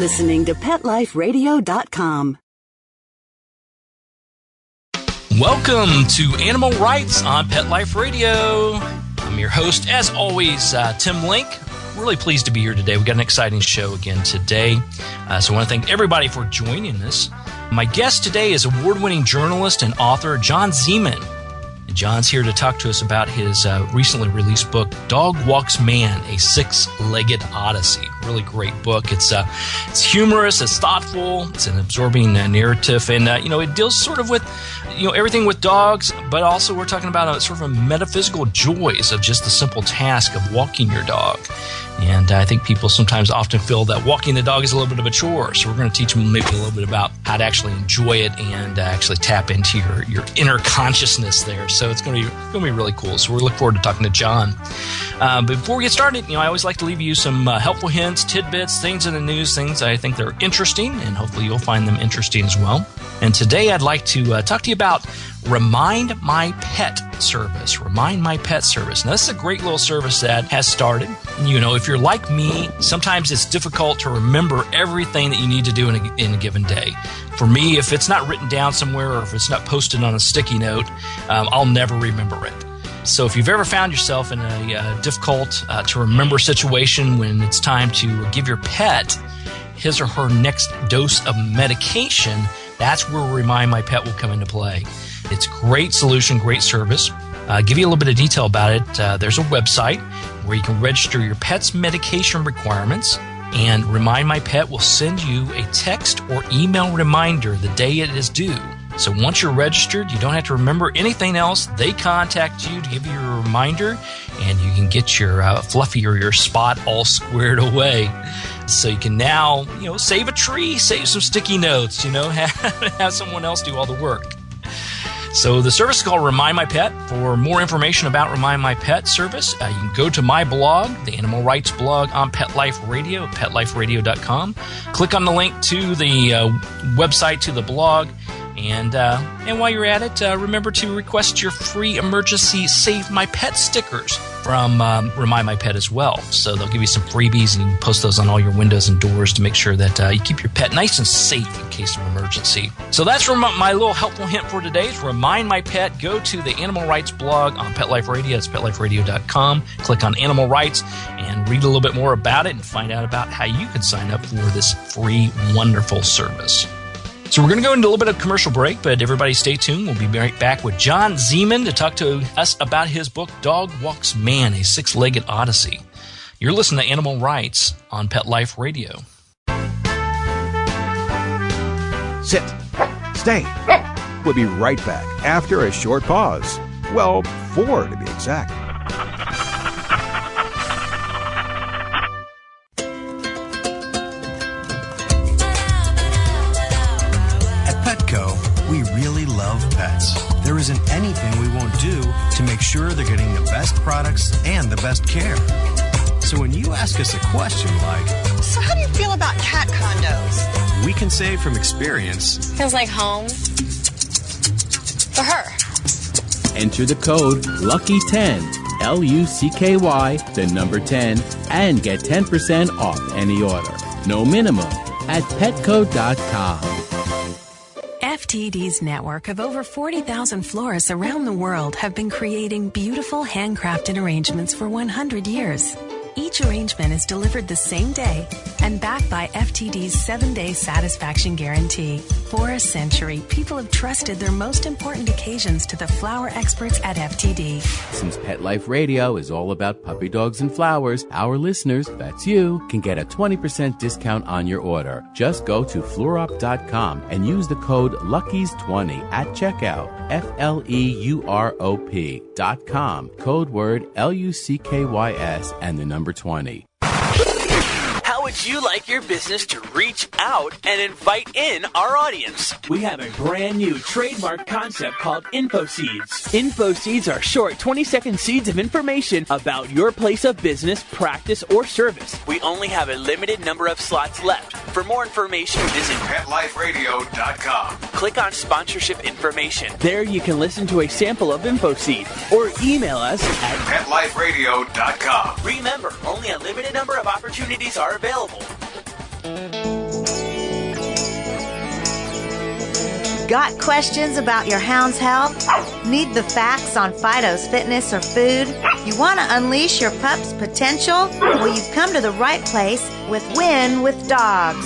listening to PetLifeRadio.com. Welcome to Animal Rights on Pet Life Radio. I'm your host, as always, Tim Link. Really pleased to be here today. We've got an exciting show again today. So I want to thank everybody for joining us. My guest today is award-winning journalist and author John Zeaman. And John's here to talk to us about his recently released book, Dog Walks Man, A Six-Legged Odyssey. Really great book. It's humorous, it's thoughtful, it's an absorbing narrative, and it deals sort of with everything with dogs, but also we're talking about sort of a metaphysical joys of just the simple task of walking your dog. And I think people sometimes often feel that walking the dog is a little bit of a chore. So we're going to teach them maybe a little bit about how to actually enjoy it and actually tap into your inner consciousness there. So it's going to be really cool. So we look forward to talking to John. But before we get started, I always like to leave you some helpful hints, tidbits, things in the news, things I think they're interesting, and hopefully you'll find them interesting as well. And today I'd like to talk to you about Remind My Pet service. Remind My Pet service. Now, this is a great little service that has started. If you're like me, sometimes it's difficult to remember everything that you need to do in a given day. For me, if it's not written down somewhere or if it's not posted on a sticky note, I'll never remember it. So if you've ever found yourself in a difficult to remember situation when it's time to give your pet his or her next dose of medication, that's where Remind My Pet will come into play. It's a great solution, great service. Give you a little bit of detail about it. There's a website where you can register your pet's medication requirements, and Remind My Pet will send you a text or email reminder the day it is due. So once you're registered, you don't have to remember anything else. They contact you to give you a reminder, and you can get your fluffy or your spot all squared away. So you can now, save a tree, save some sticky notes, have someone else do all the work. So the service is called Remind My Pet. For more information about Remind My Pet service, you can go to my blog, the Animal Rights blog on Pet Life Radio, PetLifeRadio.com. Click on the link to the website, to the blog, and while you're at it, remember to request your free emergency Save My Pet stickers from Remind My Pet as well. So they'll give you some freebies, and you can post those on all your windows and doors to make sure that you keep your pet nice and safe in case of emergency. So that's my little helpful hint for today is Remind My Pet. Go to the Animal Rights blog on Pet Life Radio. It's PetLifeRadio.com. Click on Animal Rights and read a little bit more about it and find out about how you can sign up for this free, wonderful service. So we're going to go into a little bit of commercial break, but everybody stay tuned. We'll be right back with John Zeaman to talk to us about his book, Dog Walks Man, A Six-Legged Odyssey. You're listening to Animal Rights on Pet Life Radio. Sit. Stay. We'll be right back after a short pause. Well, 4 to be exact. We really love pets. There isn't anything we won't do to make sure they're getting the best products and the best care. So when you ask us a question like, so how do you feel about cat condos? We can say from experience, feels like home for her. Enter the code LUCKY10, LUCKY, the number 10, and get 10% off any order. No minimum at petco.com. FTD's network of over 40,000 florists around the world have been creating beautiful handcrafted arrangements for 100 years. Each arrangement is delivered the same day and backed by FTD's 7-day satisfaction guarantee. For a century, people have trusted their most important occasions to the flower experts at FTD. Since Pet Life Radio is all about puppy dogs and flowers, our listeners, that's you, can get a 20% discount on your order. Just go to fluorop.com and use the code LUCKIES20 at checkout. FLEUROP.com. Code word LUCKYS and the number 20. How would you like your business to reach out and invite in our audience? We have a brand new trademark concept called Info Seeds. Info Seeds are short 20-second seeds of information about your place of business, practice, or service. We only have a limited number of slots left. For more information, visit PetLifeRadio.com. Click on sponsorship information. There you can listen to a sample of Info Seed or email us at PetLifeRadio.com. Remember, only a limited number of opportunities are available. Got questions about your hound's health? Need the facts on Fido's fitness or food? You want to unleash your pup's potential? Well, you've come to the right place with Win with Dogs.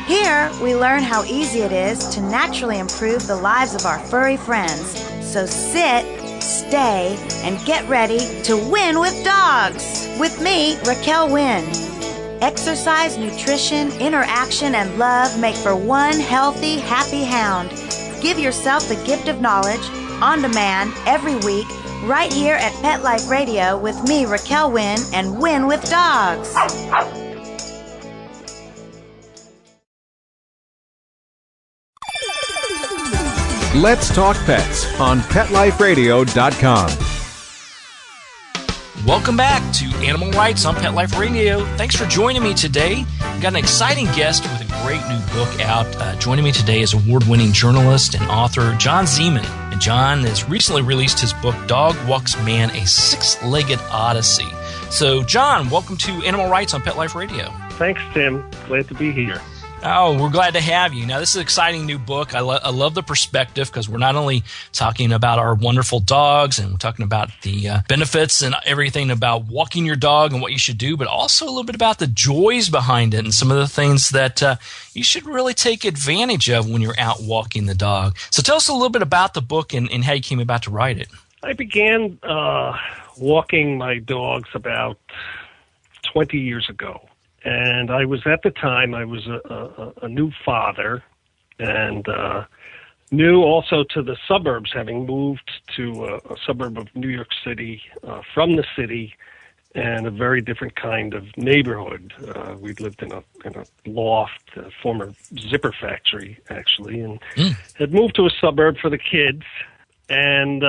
Here, we learn how easy it is to naturally improve the lives of our furry friends. So sit, stay, and get ready to win with dogs. With me, Raquel Wynn. Exercise, nutrition, interaction, and love make for one healthy, happy hound. Give yourself the gift of knowledge on demand every week right here at Pet Life Radio with me, Raquel Wynn, and Win with Dogs. Let's Talk Pets on PetLifeRadio.com. Welcome back to Animal Rights on Pet Life Radio. Thanks for joining me today. We've got an exciting guest with a great new book out. Joining me today is award-winning journalist and author John Zeaman. And John has recently released his book, Dog Walks Man, A Six-Legged Odyssey. So, John, welcome to Animal Rights on Pet Life Radio. Thanks, Tim. Glad to be here. Oh, we're glad to have you. Now, this is an exciting new book. I love the perspective because we're not only talking about our wonderful dogs and we're talking about the benefits and everything about walking your dog and what you should do, but also a little bit about the joys behind it and some of the things that you should really take advantage of when you're out walking the dog. So tell us a little bit about the book and how you came about to write it. I began walking my dogs about 20 years ago. And I was, at the time, I was a new father and new also to the suburbs, having moved to a suburb of New York City from the city and a very different kind of neighborhood. We'd lived in a loft, a former zipper factory, actually, and had moved to a suburb for the kids. And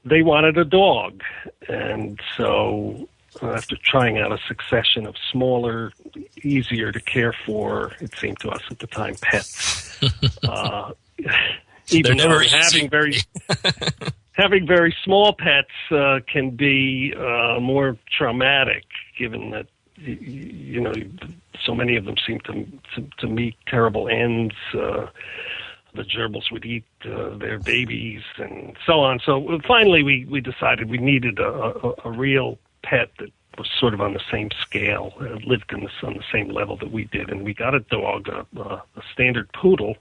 they wanted a dog. And so after trying out a succession of smaller, easier to care for, it seemed to us at the time, pets. Even though having very small pets can be more traumatic, given that so many of them seem to meet terrible ends. The gerbils would eat their babies and so on. So finally, we decided we needed a real pet that was sort of on the same scale, lived on the same level that we did, and we got a dog, a standard poodle.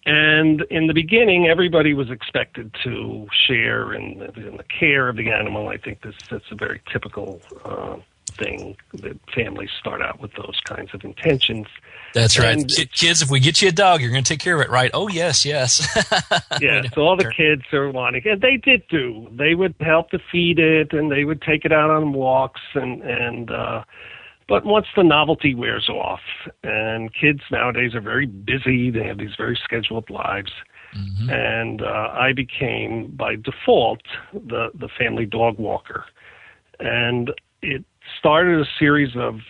And in the beginning, everybody was expected to share in the care of the animal. I think that's a very typical thing that families start out with those kinds of intentions. That's right. Kids, if we get you a dog, you're going to take care of it, right? Oh, yes. Yeah, so all the kids are wanting, and they did do. They would help to feed it, and they would take it out on walks, but once the novelty wears off, and kids nowadays are very busy, they have these very scheduled lives, and I became, by default, the family dog walker. And it started a series of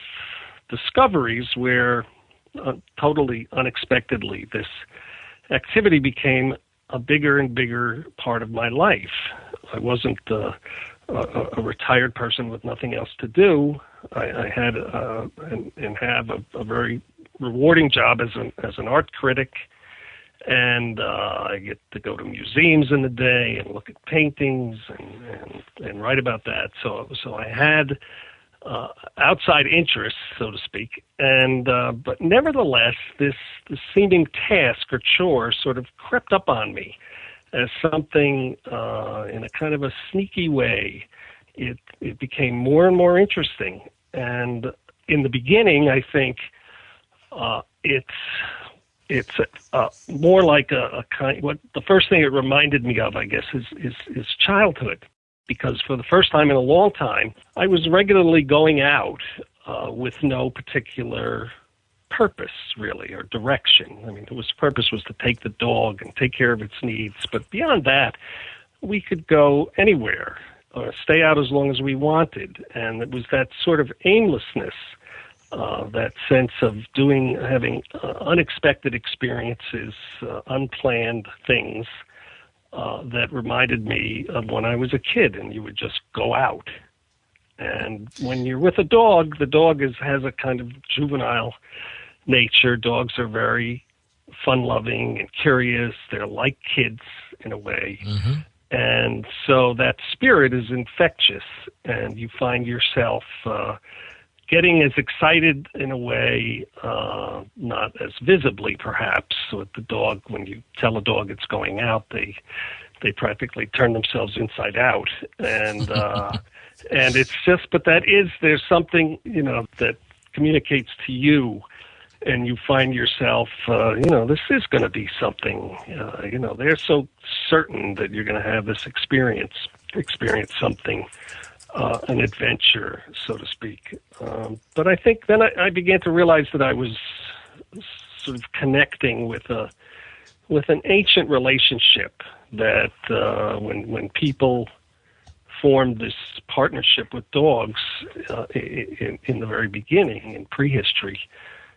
discoveries where totally unexpectedly this activity became a bigger and bigger part of my life. I wasn't a retired person with nothing else to do. I had and have a very rewarding job as an art critic, and I get to go to museums in the day and look at paintings and write about that. So I had outside interests, so to speak, and but nevertheless, this seeming task or chore sort of crept up on me as something in a kind of a sneaky way. It became more and more interesting, and in the beginning, I think it's more like a kind. What the first thing it reminded me of, I guess, is childhood. Because for the first time in a long time, I was regularly going out with no particular purpose, really, or direction. I mean, purpose was to take the dog and take care of its needs. But beyond that, we could go anywhere or stay out as long as we wanted. And it was that sort of aimlessness, that sense of having unexpected experiences, unplanned things, that reminded me of when I was a kid and you would just go out. And when you're with a dog, the dog has a kind of juvenile nature. Dogs are very fun-loving and curious. They're like kids in a way. Mm-hmm. And so that spirit is infectious, and you find yourself getting as excited in a way, not as visibly perhaps with the dog. When you tell a dog it's going out, they practically turn themselves inside out. And and it's just, but there's something, that communicates to you, and you find yourself, this is going to be something, they're so certain that you're going to have this experience something, an adventure, so to speak. But I think then I began to realize that I was sort of connecting with an ancient relationship that when people formed this partnership with dogs in the very beginning, in prehistory,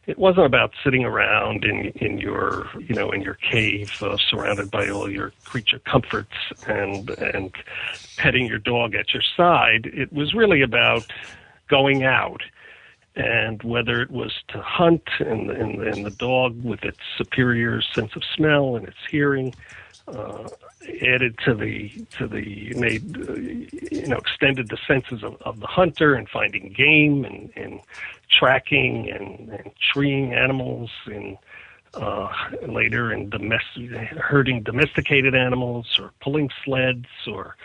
it wasn't about sitting around in your cave, surrounded by all your creature comforts and petting your dog at your side. It was really about going out, and whether it was to hunt, and the dog with its superior sense of smell and its hearing added extended the senses of the hunter in finding game and tracking and treeing animals, and later in herding domesticated animals, or pulling sleds, or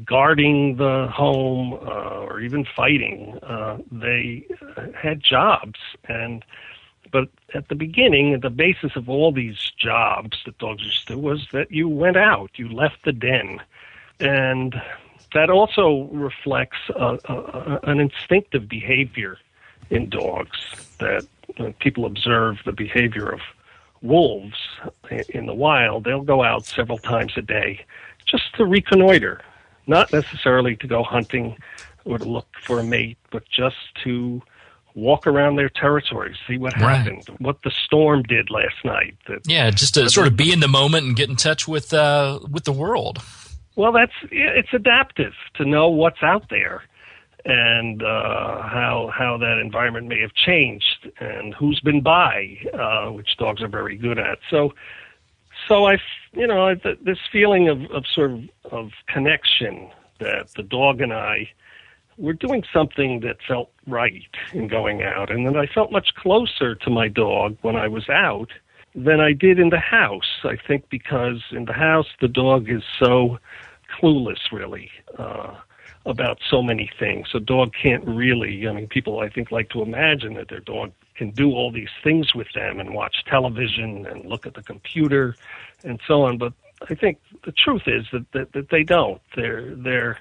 guarding the home, or even fighting. They had jobs, but at the beginning, the basis of all these jobs that dogs used to was that you went out, you left the den. And that also reflects an instinctive behavior in dogs, that when people observe the behavior of wolves in the wild, they'll go out several times a day just to reconnoiter, not necessarily to go hunting or to look for a mate, but just to walk around their territory, see what happened, what the storm did last night. Just to sort of be in the moment and get in touch with the world. Well, it's adaptive to know what's out there, and how that environment may have changed, and who's been by, which dogs are very good at. So this feeling of connection, that the dog and I were doing something that felt right in going out, and then I felt much closer to my dog when I was out than I did in the house. I think because in the house the dog is so clueless, really, about so many things. A dog can't really, people I think like to imagine that their dog can do all these things with them and watch television and look at the computer and so on, but I think the truth is that they don't. They're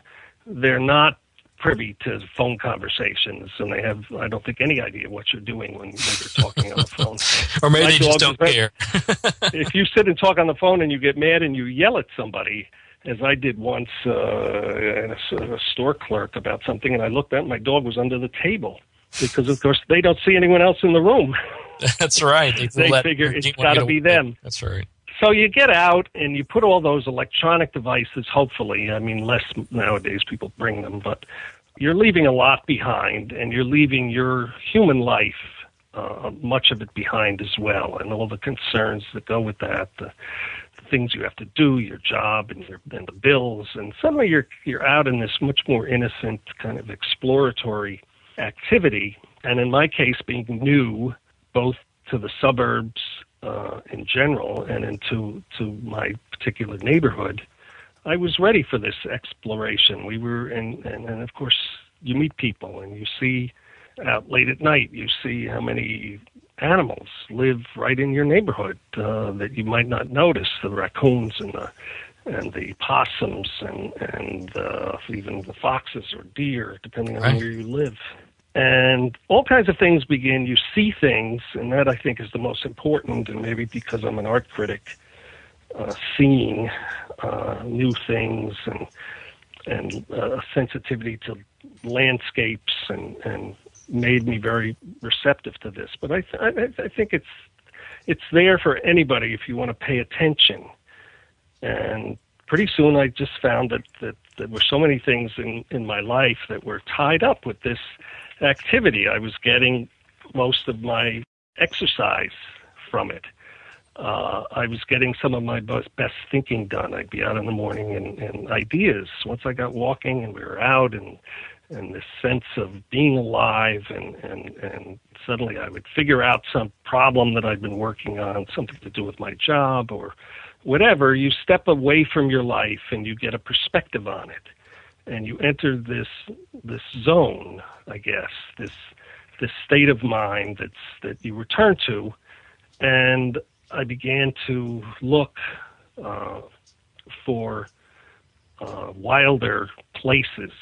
not privy to phone conversations, and they have, I don't think, any idea what you're doing when you're talking on the phone. Or maybe they just don't care. If you sit and talk on the phone and you get mad and you yell at somebody, as I did once, a store clerk about something, and I looked up, my dog was under the table, because of course they don't see anyone else in the room. That's right. They figure it's got to be them. That's right. So you get out and you put all those electronic devices, hopefully, less nowadays people bring them, but you're leaving a lot behind, and you're leaving your human life, much of it behind as well, and all the concerns that go with that, the things you have to do, your job and the bills, and suddenly you're out in this much more innocent kind of exploratory activity, and in my case being new both to the suburbs in general and into my particular neighborhood, I was ready for this exploration. We were, and of course you meet people and you see out late at night, you see how many animals live right in your neighborhood that you might not notice, the raccoons and the possums and even the foxes or deer, depending on where you live. And all kinds of things begin. You see things, and that I think is the most important, and maybe because I'm an art critic, seeing new things and a sensitivity to landscapes and made me very receptive to this. But I think it's there for anybody if you want to pay attention. And pretty soon I just found that there were so many things in my life that were tied up with this activity. I was getting most of my exercise from it. I was getting some of my best thinking done. I'd be out in the morning and ideas. Once I got walking and we were out and this sense of being alive and suddenly I would figure out some problem that I'd been working on, something to do with my job or whatever. You step away from your life and you get a perspective on it. And you enter this zone, I guess, this state of mind that you return to. And I began to look for wilder places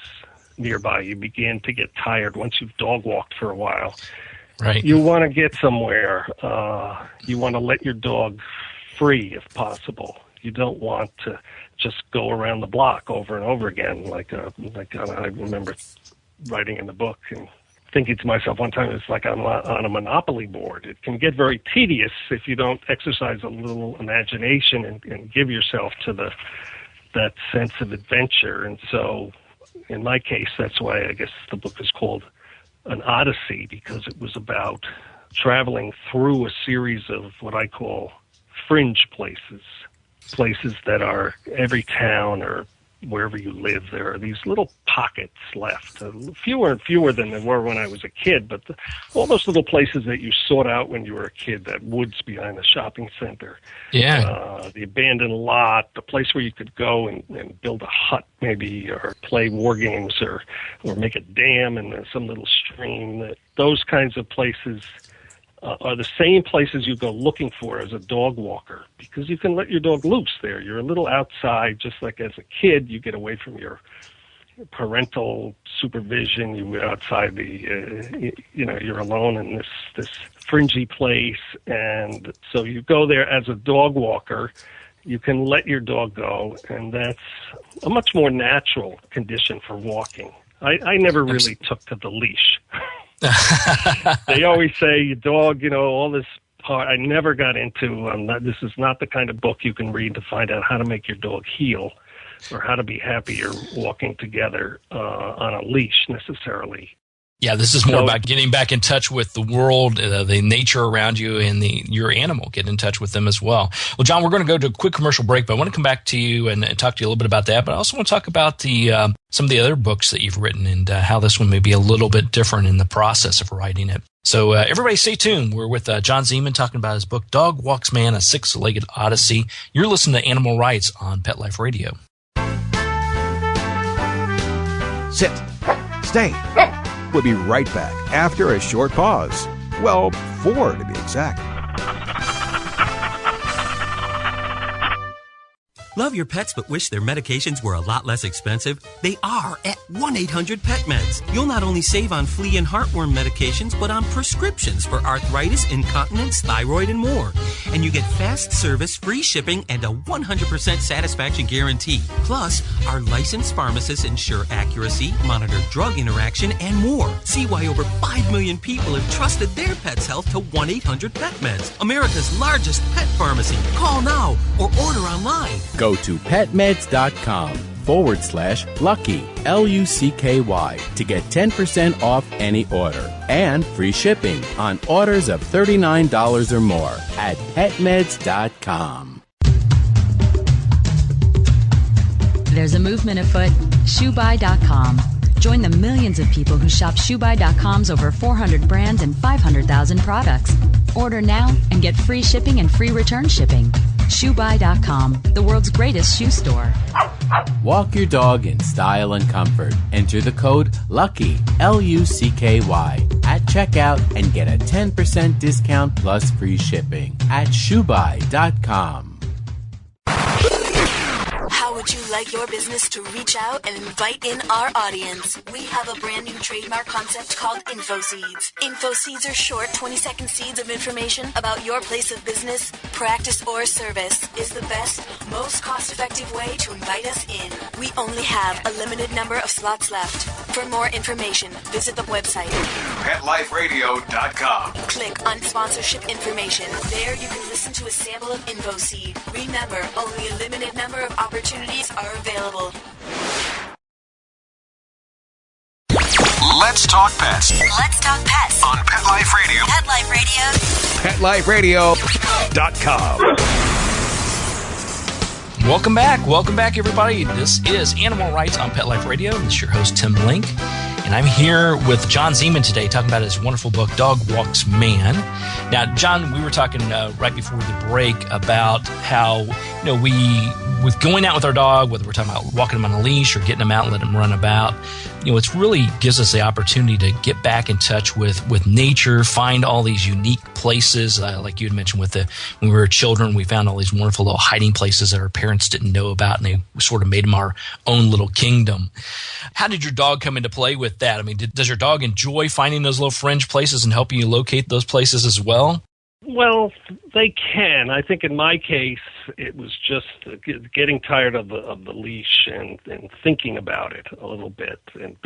nearby. You begin to get tired once you've dog walked for a while. Right. You want to get somewhere. You want to let your dog free if possible. You don't want to just go around the block over and over again. Like I remember writing in the book and thinking to myself one time, it's like I'm on a Monopoly board. It can get very tedious if you don't exercise a little imagination and give yourself to that sense of adventure. And so in my case, that's why I guess the book is called an Odyssey, because it was about traveling through a series of what I call fringe places that are every town or wherever you live. There are these little pockets left, fewer and fewer than there were when I was a kid, but all those little places that you sought out when you were a kid, that woods behind the shopping center, the abandoned lot, the place where you could go and build a hut maybe, or play war games, or make a dam in some little stream. Those kinds of places are the same places you go looking for as a dog walker, because you can let your dog loose there. You're a little outside, just like as a kid, you get away from your parental supervision. You get outside you're alone in this fringy place. And so you go there as a dog walker. You can let your dog go, and that's a much more natural condition for walking. I never really took to the leash. They always say, your dog, all this part. I never got into, this is not the kind of book you can read to find out how to make your dog heel or how to be happier walking together on a leash necessarily. Yeah, this is more about getting back in touch with the world, the nature around you, and your animal. Get in touch with them as well. Well, John, we're going to go to a quick commercial break, but I want to come back to you and talk to you a little bit about that. But I also want to talk about some of the other books that you've written and how this one may be a little bit different in the process of writing it. So everybody stay tuned. We're with John Zeaman talking about his book, Dog Walks Man, A Six-Legged Odyssey. You're listening to Animal Rights on Pet Life Radio. Sit. Stay. We'll be right back after a short pause. Well, 4 to be exact. Love your pets but wish their medications were a lot less expensive? They are at 1-800-PET-MEDS. You'll not only save on flea and heartworm medications, but on prescriptions for arthritis, incontinence, thyroid, and more. And you get fast service, free shipping, and a 100% satisfaction guarantee. Plus, our licensed pharmacists ensure accuracy, monitor drug interaction, and more. See why over 5 million people have trusted their pet's health to 1-800-PET-MEDS, America's largest pet pharmacy. Call now or order online. Go to petmeds.com/lucky, LUCKY, to get 10% off any order and free shipping on orders of $39 or more at petmeds.com. There's a movement afoot. ShoeBuy.com. Join the millions of people who shop ShoeBuy.com's over 400 brands and 500,000 products. Order now and get free shipping and free return shipping. ShoeBuy.com, the world's greatest shoe store. Walk your dog in style and comfort. Enter the code LUCKY, LUCKY, at checkout and get a 10% discount plus free shipping at ShoeBuy.com. How would you like your business to reach out and invite in our audience? We have a brand new trademark concept called InfoSeeds. InfoSeeds are short 20-second seeds of information about your place of business, practice, or service. Is the best, most cost-effective way to invite us in. We only have a limited number of slots left. For more information, visit the website PetLifeRadio.com. Click on sponsorship information. There you can listen to a sample of InfoSeed. Remember, only a limited number of opportunities are available. Let's talk pets. Let's talk pets on Pet Life Radio. Pet Life Radio. PetLifeRadio.com. Welcome back, everybody. This is Animal Rights on Pet Life Radio. This is your host, Tim Link. And I'm here with John Zeaman today talking about his wonderful book, Dog Walks Man. Now, John, we were talking right before the break about how, with going out with our dog, whether we're talking about walking him on a leash or getting him out and letting him run about, it really gives us the opportunity to get back in touch with nature, find all these unique places. Like you had mentioned when we were children, we found all these wonderful little hiding places that our parents didn't know about, and they sort of made them our own little kingdom. How did your dog come into play with that? I mean, does your dog enjoy finding those little fringe places and helping you locate those places as well? Well, they can. I think in my case, it was just getting tired of the leash and thinking about it a little bit and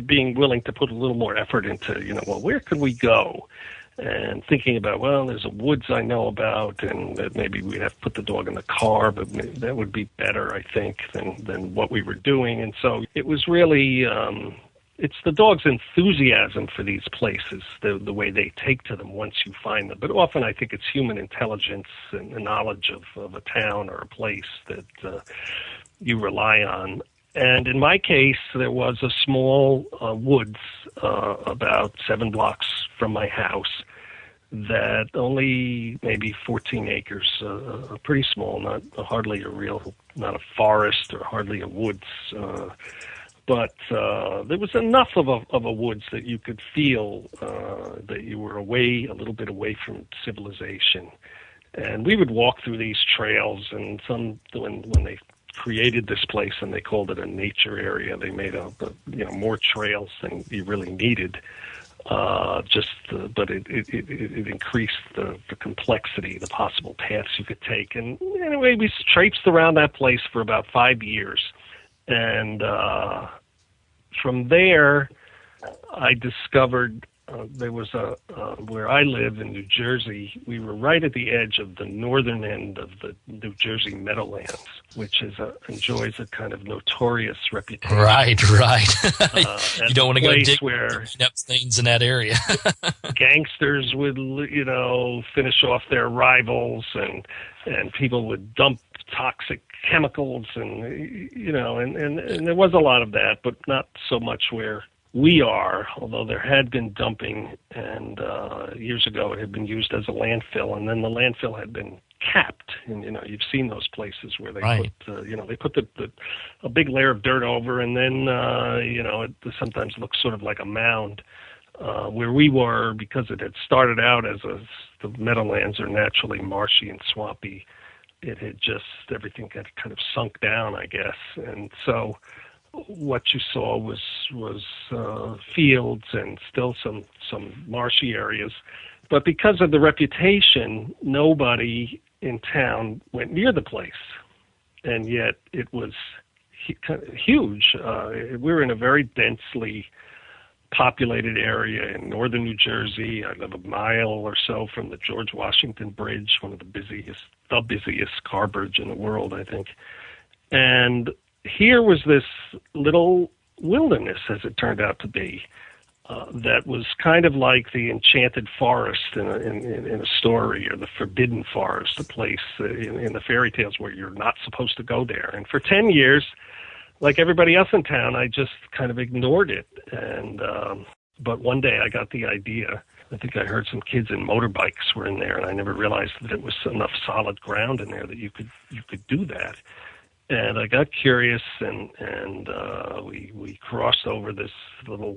being willing to put a little more effort into, where could we go? And thinking about, there's a woods I know about, and that maybe we'd have to put the dog in the car, but that would be better, I think, than what we were doing. And so it was really... it's the dog's enthusiasm for these places, the way they take to them once you find them. But often I think it's human intelligence and the knowledge of a town or a place that you rely on. And in my case, there was a small woods about 7 blocks from my house that only maybe 14 acres, pretty small, not a forest or hardly a woods. But there was enough of a woods that you could feel that you were a little bit away from civilization. And we would walk through these trails, and when they created this place and they called it a nature area, they made more trails than you really needed. But it increased the complexity, the possible paths you could take. And anyway, we traipsed around that place for about 5 years. And from there, I discovered there was where I live in New Jersey, we were right at the edge of the northern end of the New Jersey Meadowlands, which enjoys a kind of notorious reputation. Right. You don't want to go dig where up things in that area. Gangsters would, finish off their rivals, and people would dump toxic chemicals, and there was a lot of that, but not so much where we are, although there had been dumping, and years ago it had been used as a landfill, and then the landfill had been capped. And you've seen those places where they put a big layer of dirt over, and then it sometimes looks sort of like a mound. Where we were, because it had started out as the meadowlands are naturally marshy and swampy, it had everything had kind of sunk down, I guess, and so what you saw was fields and still some marshy areas. But because of the reputation, nobody in town went near the place. And yet it was huge. We were in a very densely populated area in northern New Jersey. I live a mile or so from the George Washington Bridge, one of the busiest car bridge in the world, I think. And here was this little wilderness, as it turned out to be, that was kind of like the enchanted forest in a story, or the forbidden forest, a place in the fairy tales where you're not supposed to go there. And for 10 years, like everybody else in town, I just kind of ignored it. And but one day I got the idea. I think I heard some kids in motorbikes were in there, and I never realized that it was enough solid ground in there that you could do that. And I got curious, and we crossed over this little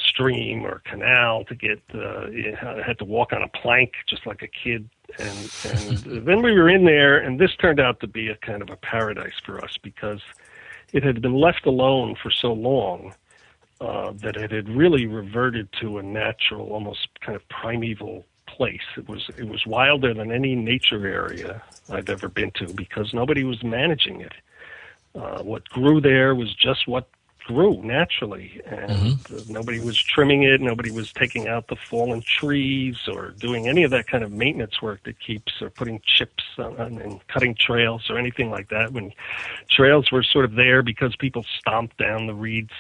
stream or canal to get. I had to walk on a plank just like a kid, and then we were in there, and this turned out to be a kind of a paradise for us because it had been left alone for so long that it had really reverted to a natural, almost kind of primeval place. It was wilder than any nature area I've ever been to because nobody was managing it. What grew there was just what grew naturally, and nobody was trimming it. Nobody was taking out the fallen trees or doing any of that kind of maintenance work that keeps, or putting chips on and cutting trails or anything like that. When trails were sort of there because people stomped down the reeds,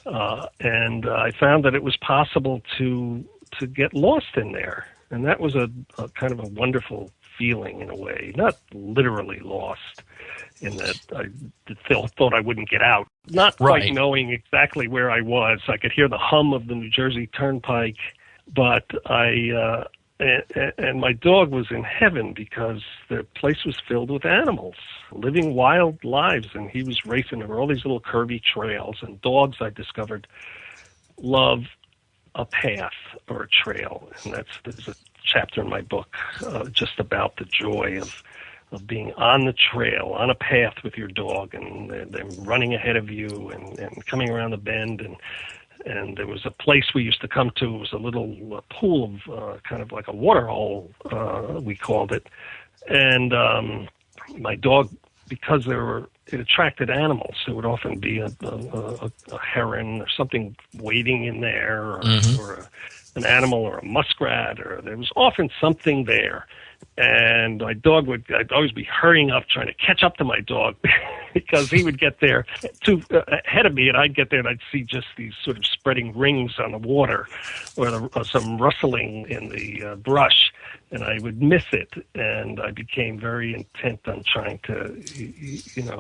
and I found that it was possible to get lost in there. And that was a kind of a wonderful feeling in a way, not literally lost in that I thought I wouldn't get out, not quite knowing exactly where I was. I could hear the hum of the New Jersey Turnpike, but and my dog was in heaven because the place was filled with animals, living wild lives, and he was racing. There were all these little curvy trails, and dogs, I discovered, love a path or a trail. And there's a chapter in my book just about the joy of being on the trail, on a path with your dog, and they're running ahead of you and coming around the bend. And there was a place we used to come to. It was a little pool of kind of like a water hole, we called it. And my dog, because it attracted animals, there would often be a heron or something waiting in there, or an animal or a muskrat, or there was often something there. And my dog I'd always be hurrying up, trying to catch up to my dog because he would get there ahead of me, and I'd get there and I'd see just these sort of spreading rings on the water or some rustling in the brush, and I would miss it. And I became very intent on trying to,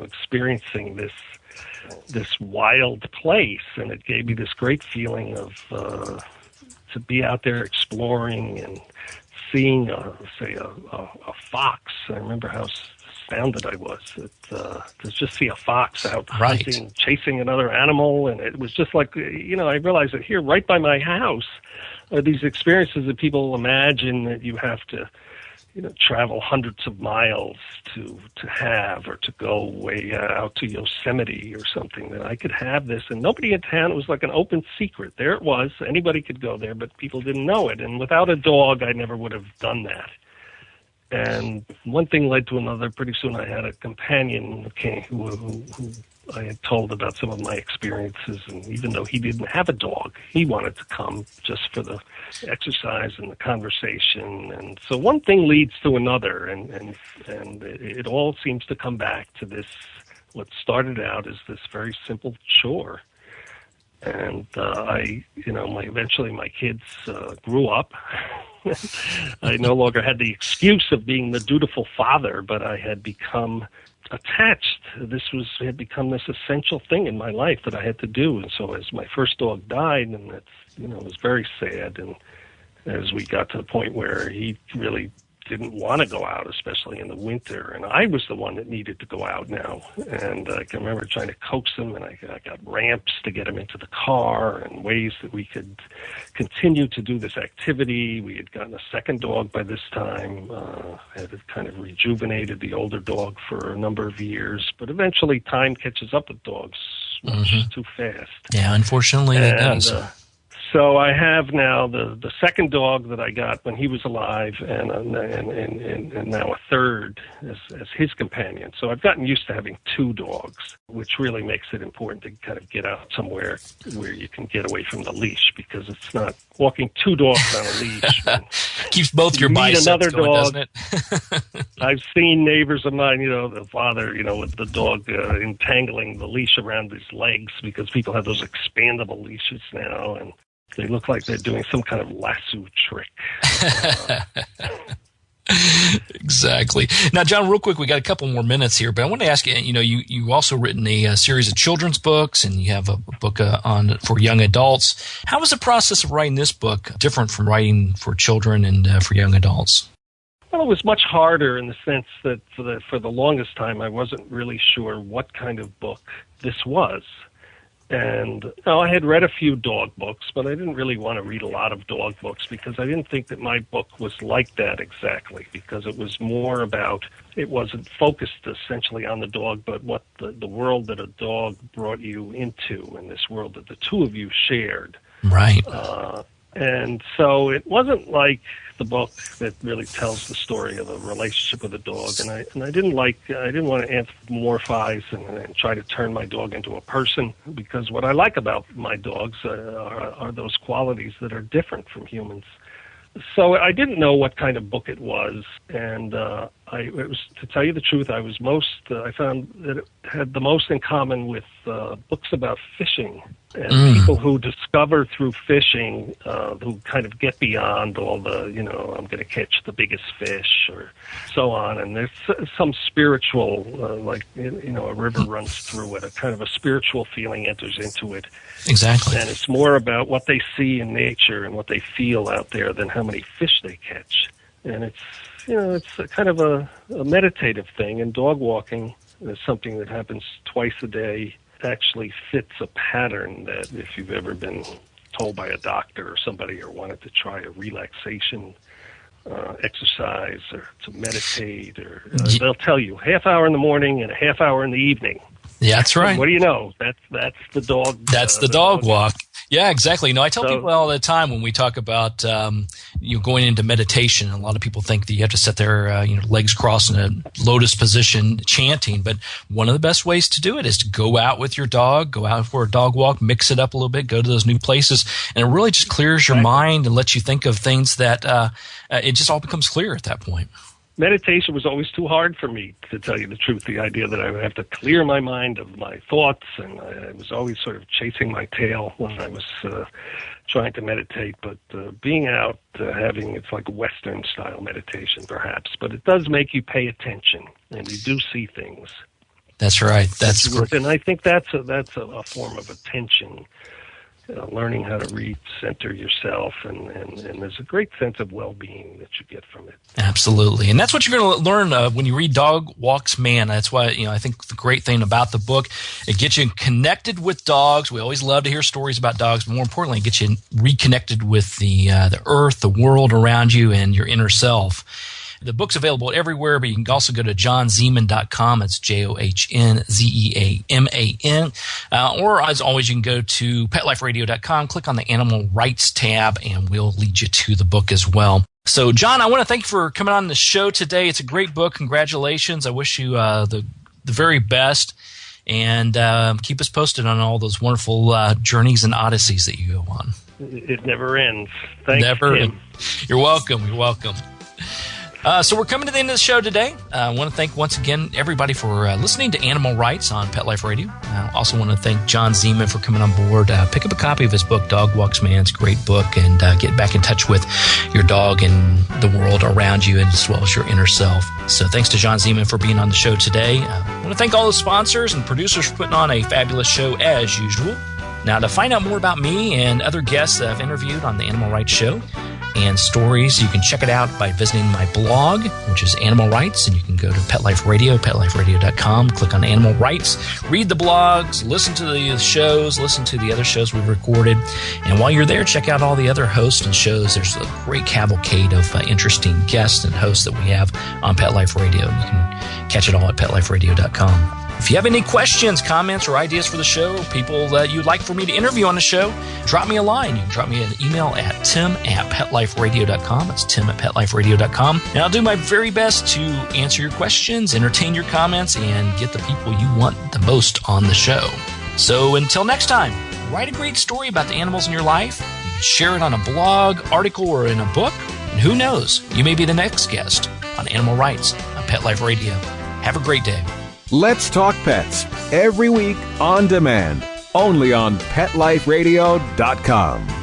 experiencing this wild place, and it gave me this great feeling of to be out there exploring and seeing, a fox. I remember how astounded I was to just see a fox out hunting, chasing another animal, and it was just like, I realized that here, right by my house, are these experiences that people imagine that you have to, travel hundreds of miles to have, or to go way out to Yosemite or something, that I could have this. And nobody in town, it was like an open secret. There it was. Anybody could go there, but people didn't know it. And without a dog, I never would have done that. And one thing led to another. Pretty soon I had a companion who I had told about some of my experiences, and even though he didn't have a dog, he wanted to come just for the exercise and the conversation. And so one thing leads to another, and it all seems to come back to this, what started out as this very simple chore. And eventually my kids grew up. I no longer had the excuse of being the dutiful father, but I had become attached. This had become this essential thing in my life that I had to do. And so as my first dog died, and it was very sad, and as we got to the point where he really didn't want to go out, especially in the winter, and I was the one that needed to go out now. And I can remember trying to coax him, and I got ramps to get him into the car and ways that we could continue to do this activity. We had gotten a second dog by this time, had kind of rejuvenated the older dog for a number of years, but eventually time catches up with dogs much too fast. Yeah, unfortunately it does. So I have now the second dog that I got when he was alive, and now a third as his companion. So I've gotten used to having two dogs, which really makes it important to kind of get out somewhere where you can get away from the leash, because it's not walking two dogs on a leash. Keeps both your biceps going, doesn't it? I've seen neighbors of mine, the father, with the dog entangling the leash around his legs, because people have those expandable leashes now, and they look like they're doing some kind of lasso trick. Exactly. Now, John, real quick, we got a couple more minutes here, but I want to ask you, you also written a series of children's books, and you have a book for young adults. How was the process of writing this book different from writing for children and for young adults? Well, it was much harder in the sense that for the longest time, I wasn't really sure what kind of book this was. And I had read a few dog books, but I didn't really want to read a lot of dog books, because I didn't think that my book was like that exactly, because it was more about, it wasn't focused essentially on the dog, but what the world that a dog brought you into, and this world that the two of you shared. Right. And so it wasn't like the book that really tells the story of a relationship with a dog. And I didn't want to anthropomorphize and try to turn my dog into a person, because what I like about my dogs are those qualities that are different from humans. So I didn't know what kind of book it was, and to tell you the truth, I found that it had the most in common with books about fishing and people who discover through fishing, who kind of get beyond all the, I'm going to catch the biggest fish or so on. And there's some spiritual, a river runs through it, a kind of a spiritual feeling enters into it. Exactly. And it's more about what they see in nature and what they feel out there than how many fish they catch. And it's a kind of a meditative thing, and dog walking is something that happens twice a day. Actually fits a pattern that if you've ever been told by a doctor or somebody or wanted to try a relaxation exercise or to meditate, or they'll tell you half hour in the morning and a half hour in the evening. Yeah, that's right. What do you know? That's the dog. That's the dog walk. Yeah, exactly. I tell people all the time when we talk about going into meditation, a lot of people think that you have to sit there, legs crossed in a lotus position chanting. But one of the best ways to do it is to go out with your dog, go out for a dog walk, mix it up a little bit, go to those new places, and it really just clears your mind and lets you think of things that it just all becomes clear at that point. Meditation was always too hard for me, to tell you the truth. The idea that I would have to clear my mind of my thoughts, and I was always sort of chasing my tail when I was trying to meditate. But being out, it's like Western-style meditation, perhaps. But it does make you pay attention, and you do see things. That's right. That's great. And I think that's a form of attention. Learning how to recenter yourself, and there's a great sense of well-being that you get from it. Absolutely. And that's what you're going to learn when you read Dog Walks Man. That's why, I think the great thing about the book, it gets you connected with dogs. We always love to hear stories about dogs, but more importantly, it gets you reconnected with the earth, the world around you, and your inner self. The book's available everywhere, but you can also go to johnzeaman.com. It's JohnZeaman. Or as always, you can go to petliferadio.com, click on the Animal Rights tab, and we'll lead you to the book as well. So, John, I want to thank you for coming on the show today. It's a great book. Congratulations. I wish you the very best. And keep us posted on all those wonderful journeys and odysseys that you go on. It never ends. Thanks, Tim. You're welcome. You're welcome. So we're coming to the end of the show today. I want to thank once again everybody for listening to Animal Rights on Pet Life Radio. I also want to thank John Zeaman for coming on board. Pick up a copy of his book, Dog Walks Man. It's a great book, and get back in touch with your dog and the world around you, as well as your inner self. So thanks to John Zeaman for being on the show today. I want to thank all the sponsors and producers for putting on a fabulous show as usual. Now, to find out more about me and other guests that I've interviewed on the Animal Rights Show and stories, you can check it out by visiting my blog, which is Animal Rights, and you can go to Pet Life Radio, petliferadio.com, click on Animal Rights, read the blogs, listen to the shows, listen to the other shows we've recorded, and while you're there, check out all the other hosts and shows. There's a great cavalcade of interesting guests and hosts that we have on Pet Life Radio, and you can catch it all at petliferadio.com. If you have any questions, comments, or ideas for the show, people that you'd like for me to interview on the show, drop me a line. You can drop me an email at tim@petliferadio.com. It's tim@petliferadio.com. And I'll do my very best to answer your questions, entertain your comments, and get the people you want the most on the show. So until next time, write a great story about the animals in your life. You can share it on a blog, article, or in a book. And who knows, you may be the next guest on Animal Rights on Pet Life Radio. Have a great day. Let's Talk Pets, every week on demand, only on PetLifeRadio.com.